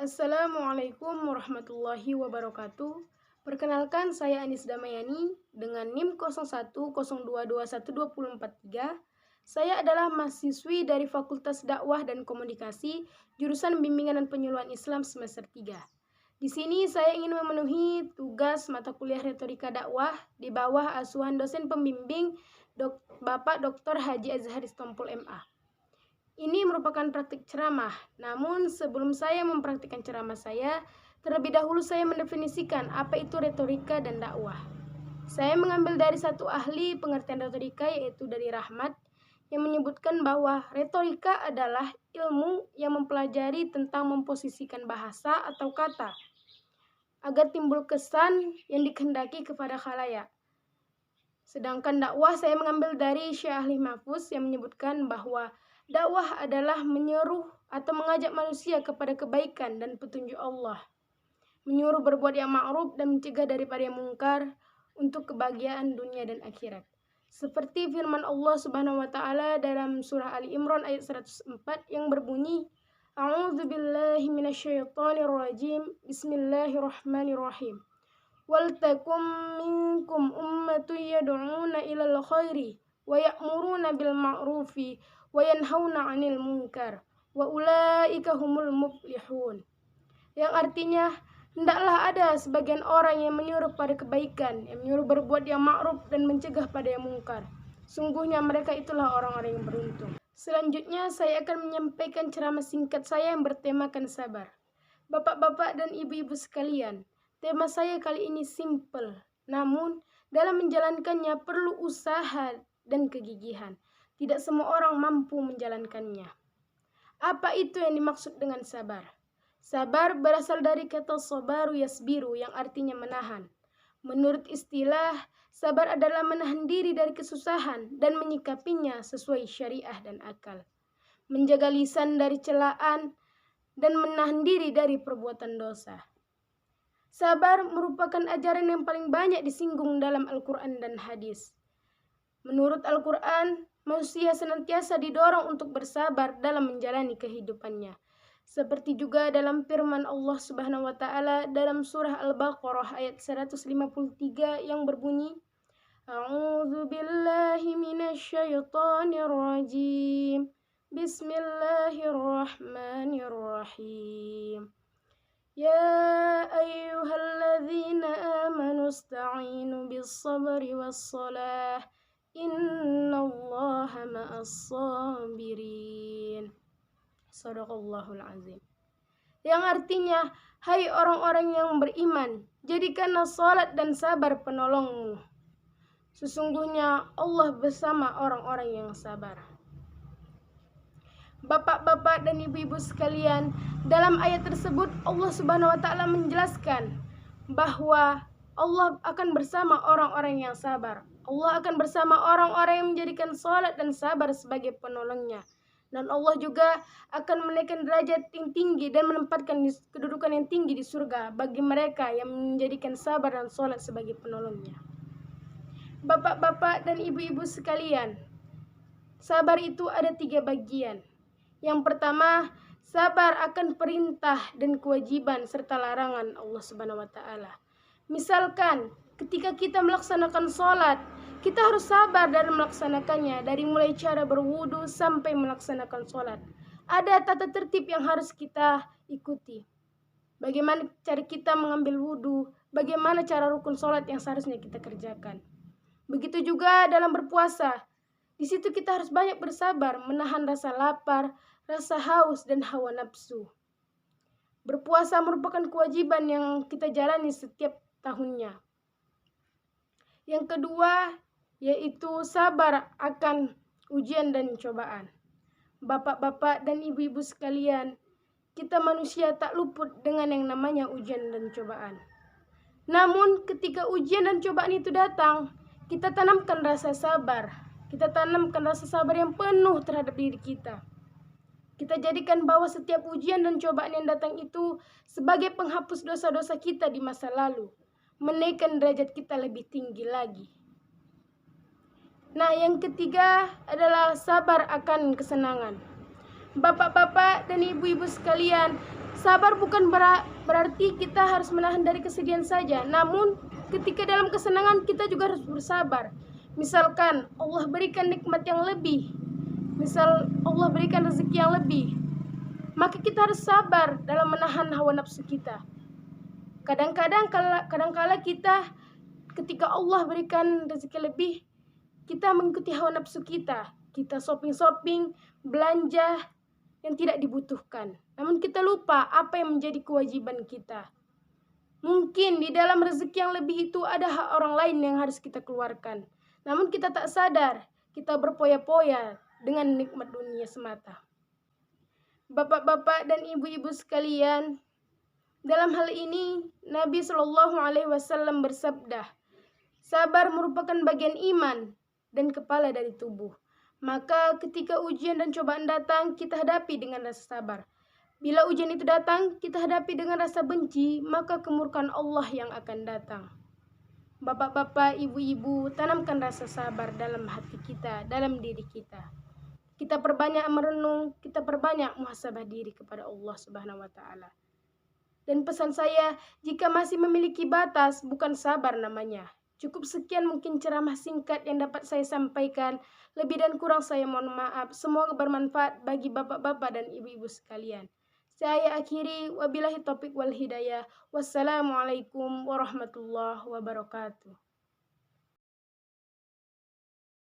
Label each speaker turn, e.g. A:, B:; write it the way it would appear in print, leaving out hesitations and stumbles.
A: Assalamualaikum warahmatullahi wabarakatuh. Perkenalkan, saya Anis Damayani dengan NIM 0110221243. Saya adalah mahasiswi dari Fakultas Dakwah dan Komunikasi, jurusan Bimbingan dan Penyuluhan Islam semester 3. Di sini saya ingin memenuhi tugas mata kuliah Retorika Dakwah di bawah asuhan dosen pembimbing Bapak Dr. Haji Azhari Stompul MA. Ini merupakan praktik ceramah, namun sebelum saya mempraktikkan ceramah saya, terlebih dahulu saya mendefinisikan apa itu retorika dan dakwah. Saya mengambil dari satu ahli pengertian retorika, yaitu dari Rahmat, yang menyebutkan bahwa retorika adalah ilmu yang mempelajari tentang memposisikan bahasa atau kata agar timbul kesan yang dikehendaki kepada khalayak. Sedangkan dakwah saya mengambil dari Syekh Ahli Mahfuz yang menyebutkan bahwa dakwah adalah menyeru atau mengajak manusia kepada kebaikan dan petunjuk Allah, menyuruh berbuat yang ma'ruf dan mencegah daripada yang mungkar untuk kebahagiaan dunia dan akhirat. Seperti firman Allah Subhanahu wa taala dalam surah Ali Imran ayat 104 yang berbunyi, A'udzubillahi minasyaitonirrajim. Bismillahirrahmanirrahim. Waltakum minkum ummatun yad'una ilal khairi wa ya'muruna bil ma'rufi wa yanhauna 'anil munkar wa ulaika humul muflihun. Yang artinya, hendaklah ada sebagian orang yang menyuruh pada kebaikan, yang menyuruh berbuat yang ma'ruf dan mencegah pada yang mungkar. Sungguhnya mereka itulah orang-orang yang beruntung. Selanjutnya saya akan menyampaikan ceramah singkat saya yang bertemakan sabar. Bapak-bapak dan ibu-ibu sekalian, tema saya kali ini simple, namun dalam menjalankannya perlu usaha dan kegigihan. Tidak semua orang mampu menjalankannya. Apa itu yang dimaksud dengan sabar? Sabar berasal dari kata sabaru yasbiru yang artinya menahan. Menurut istilah, sabar adalah menahan diri dari kesusahan dan menyikapinya sesuai syariah dan akal. Menjaga lisan dari celaan dan menahan diri dari perbuatan dosa. Sabar merupakan ajaran yang paling banyak disinggung dalam Al-Quran dan hadis. Menurut Al-Quran, manusia senantiasa didorong untuk bersabar dalam menjalani kehidupannya. Seperti juga dalam firman Allah Subhanahu wa taala dalam surah Al-Baqarah ayat 153 yang berbunyi, A'udzu billahi minasyaitonir rajim. Bismillahirrahmanirrahim. Ya ayyuhalladzina amanu ista'inu bis-sabri was-salah. Innallaha ma'as-sabirin. Shadaqallahul azim. Yang artinya, hai orang-orang yang beriman, jadikanlah salat dan sabar penolongmu. Sesungguhnya Allah bersama orang-orang yang sabar. Bapak-bapak dan ibu-ibu sekalian, dalam ayat tersebut Allah Subhanahu wa taala menjelaskan bahwa Allah akan bersama orang-orang yang sabar. Allah akan bersama orang-orang yang menjadikan salat dan sabar sebagai penolongnya. Dan Allah juga akan menaikkan derajat yang tinggi dan menempatkan kedudukan yang tinggi di surga bagi mereka yang menjadikan sabar dan salat sebagai penolongnya. Bapak-bapak dan ibu-ibu sekalian, sabar itu ada 3 bagian. Yang pertama, sabar akan perintah dan kewajiban serta larangan Allah Subhanahu wa taala. Misalkan, ketika kita melaksanakan sholat, kita harus sabar dalam melaksanakannya, dari mulai cara berwudu sampai melaksanakan sholat. Ada tata tertib yang harus kita ikuti. Bagaimana cara kita mengambil wudu, bagaimana cara rukun sholat yang seharusnya kita kerjakan. Begitu juga dalam berpuasa. Di situ kita harus banyak bersabar, menahan rasa lapar, rasa haus, dan hawa nafsu. Berpuasa merupakan kewajiban yang kita jalani setiap tahunnya. Yang kedua, yaitu sabar akan ujian dan cobaan. Bapak-bapak dan ibu-ibu sekalian, kita manusia tak luput dengan yang namanya ujian dan cobaan. Namun ketika ujian dan cobaan itu datang, kita tanamkan rasa sabar. Kita tanamkan rasa sabar yang penuh terhadap diri kita. Kita jadikan bahwa setiap ujian dan cobaan yang datang itu sebagai penghapus dosa-dosa kita di masa lalu, menaikkan derajat kita lebih tinggi lagi. Nah, yang ketiga adalah sabar akan kesenangan. Bapak-bapak dan ibu-ibu sekalian, Sabar bukan berarti kita harus menahan dari kesedihan saja, namun ketika dalam kesenangan kita juga harus bersabar. Misalkan Allah berikan nikmat yang lebih, misal Allah berikan rezeki yang lebih, maka kita harus sabar dalam menahan hawa nafsu kita. Kadang-kala kita ketika Allah berikan rezeki lebih, kita mengikuti hawa nafsu kita. Kita shopping, belanja yang tidak dibutuhkan. Namun kita lupa apa yang menjadi kewajiban kita. Mungkin di dalam rezeki yang lebih itu ada hak orang lain yang harus kita keluarkan. Namun kita tak sadar, kita berpoya-poya dengan nikmat dunia semata. Bapak-bapak dan ibu-ibu sekalian, dalam hal ini Nabi Shallallahu Alaihi Wasallam bersabda, sabar merupakan bagian iman dan kepala dari tubuh. Maka ketika ujian dan cobaan datang, kita hadapi dengan rasa sabar. Bila ujian itu datang, kita hadapi dengan rasa benci, maka kemurkaan Allah yang akan datang. Bapak-bapak, ibu-ibu, tanamkan rasa sabar dalam hati kita, dalam diri kita. Kita perbanyak merenung, kita perbanyak muhasabah diri kepada Allah Subhanahu wa taala. Dan pesan saya, jika masih memiliki batas, bukan sabar namanya. Cukup sekian mungkin ceramah singkat yang dapat saya sampaikan. Lebih dan kurang saya mohon maaf. Semoga bermanfaat bagi bapak-bapak dan ibu-ibu sekalian. Saya akhiri, wabillahi taufiq wal hidayah. Wassalamualaikum warahmatullahi wabarakatuh.